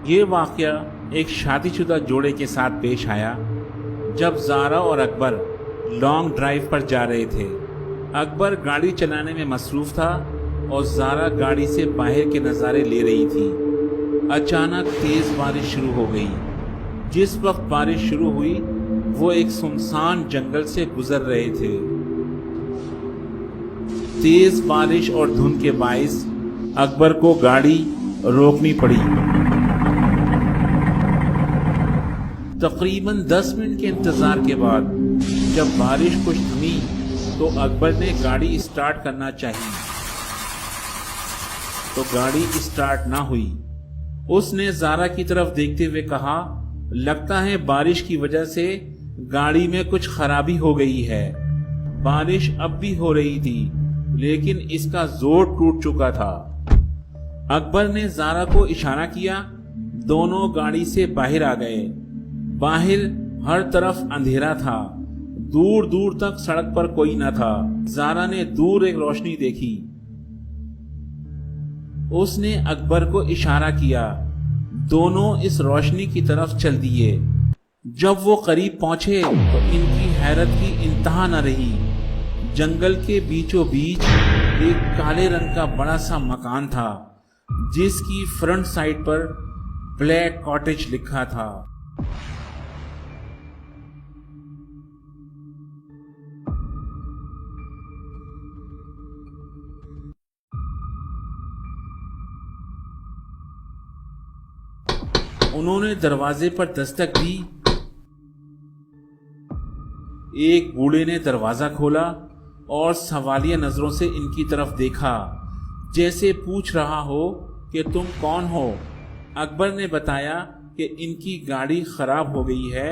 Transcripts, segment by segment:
یہ واقعہ ایک شادی شدہ جوڑے کے ساتھ پیش آیا جب زارا اور اکبر لانگ ڈرائیو پر جا رہے تھے۔ اکبر گاڑی چلانے میں مصروف تھا اور زارا گاڑی سے باہر کے نظارے لے رہی تھی۔ اچانک تیز بارش شروع ہو گئی۔ جس وقت بارش شروع ہوئی وہ ایک سنسان جنگل سے گزر رہے تھے۔ تیز بارش اور دھند کے باعث اکبر کو گاڑی روکنی پڑی۔ تقریباً 10 منٹ کے انتظار کے بعد جب بارش کچھ تھمی تو اکبر نے گاڑی اسٹارٹ کرنا چاہی تو گاڑی اسٹارٹ نہ ہوئی۔ اس نے زارا کی طرف دیکھتے ہوئے کہا، لگتا ہے بارش کی وجہ سے گاڑی میں کچھ خرابی ہو گئی ہے۔ بارش اب بھی ہو رہی تھی لیکن اس کا زور ٹوٹ چکا تھا۔ اکبر نے زارا کو اشارہ کیا، دونوں گاڑی سے باہر آ گئے۔ باہر ہر طرف اندھیرا تھا، دور دور تک سڑک پر کوئی نہ تھا۔ زارا نے دور ایک روشنی دیکھی۔ اس نے اکبر کو اشارہ کیا، دونوں اس روشنی کی طرف چل دیے۔ جب وہ قریب پہنچے تو ان کی حیرت کی انتہا نہ رہی۔ جنگل کے بیچوں بیچ ایک کالے رنگ کا بڑا سا مکان تھا جس کی فرنٹ سائڈ پر بلیک کاٹیج لکھا تھا۔ انہوں نے دروازے پر دستک دی۔ ایک بوڑھے نے دروازہ کھولا اور سوالیہ نظروں سے ان کی طرف دیکھا، جیسے پوچھ رہا ہو کہ تم کون ہو۔ اکبر نے بتایا کہ ان کی گاڑی خراب ہو گئی ہے،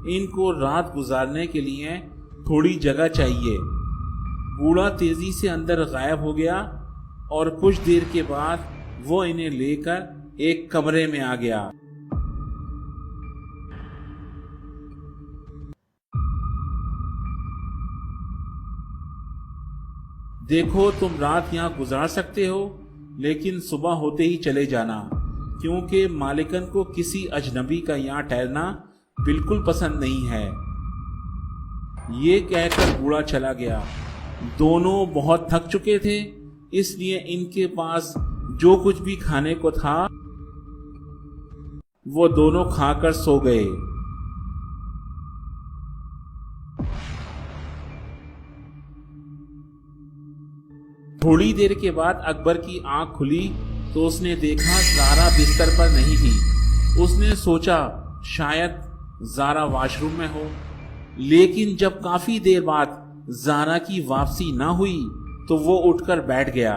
ان کو رات گزارنے کے لیے تھوڑی جگہ چاہیے۔ بوڑھا تیزی سے اندر غائب ہو گیا اور کچھ دیر کے بعد وہ انہیں لے کر ایک کمرے میں آ گیا۔ دیکھو، تم رات یہاں گزار سکتے ہو لیکن صبح ہوتے ہی چلے جانا، کیونکہ مالکن کو کسی اجنبی کا یہاں ٹھہرنا بالکل پسند نہیں ہے۔ یہ کہہ کر بوڑھا چلا گیا۔ دونوں بہت تھک چکے تھے، اس لیے ان کے پاس جو کچھ بھی کھانے کو تھا وہ دونوں کھا کر سو گئے۔ تھوڑی دیر کے بعد اکبر کی آنکھ کھلی تو اس نے دیکھا زارا بستر پر نہیں تھی۔ اس نے سوچا شاید زارا واش روم میں ہو، لیکن جب کافی دیر بعد زارا کی واپسی نہ ہوئی تو وہ اٹھ کر بیٹھ گیا۔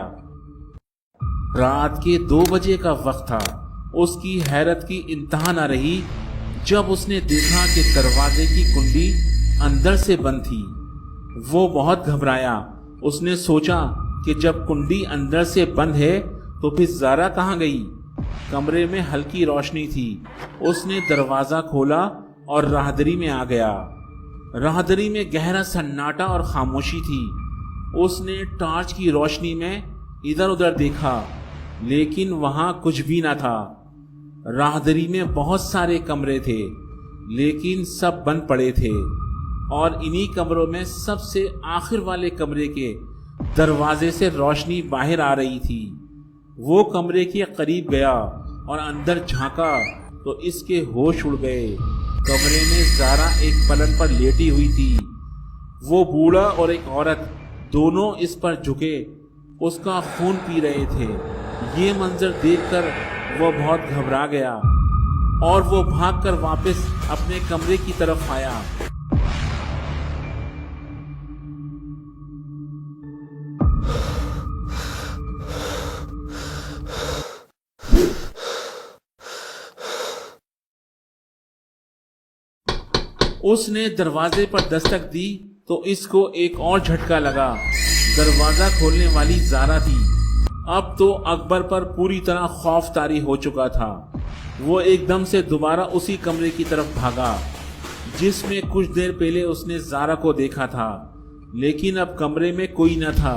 رات کے 2 بجے کا وقت تھا۔ اس کی حیرت کی انتہا نہ رہی جب اس نے دیکھا کہ دروازے کی کنڈی اندر سے بند تھی۔ وہ بہت گھبرایا۔ اس نے سوچا کہ جب کنڈی اندر سے بند ہے تو پھر زارا کہاں گئی؟ کمرے میں ہلکی روشنی تھی۔ اس نے دروازہ کھولا اور راہدری میں آ گیا۔ راہدری میں گہرا سناٹا اور خاموشی تھی۔ اس نے ٹارچ کی روشنی میں ادھر ادھر دیکھا لیکن وہاں کچھ بھی نہ تھا۔ راہدری میں بہت سارے کمرے تھے لیکن سب بند پڑے تھے، اور انہی کمروں میں سب سے آخر والے کمرے کے دروازے سے روشنی باہر آ رہی تھی۔ وہ کمرے کے قریب گیا اور اندر جھانکا تو اس کے ہوش اڑ گئے۔ کمرے میں زارا ایک پلنگ پر لیٹی ہوئی تھی۔ وہ بوڑھا اور ایک عورت دونوں اس پر جھکے اس کا خون پی رہے تھے۔ یہ منظر دیکھ کر وہ بہت گھبرا گیا اور وہ بھاگ کر واپس اپنے کمرے کی طرف آیا۔ اس نے دروازے پر دستک دی تو اس کو ایک اور جھٹکا لگا۔ دروازہ کھولنے والی زارا تھی۔ اب تو اکبر پر پوری طرح خوف طاری ہو چکا تھا۔ وہ ایک دم سے دوبارہ اسی کمرے کی طرف بھاگا جس میں کچھ دیر پہلے اس نے زارا کو دیکھا تھا، لیکن اب کمرے میں کوئی نہ تھا۔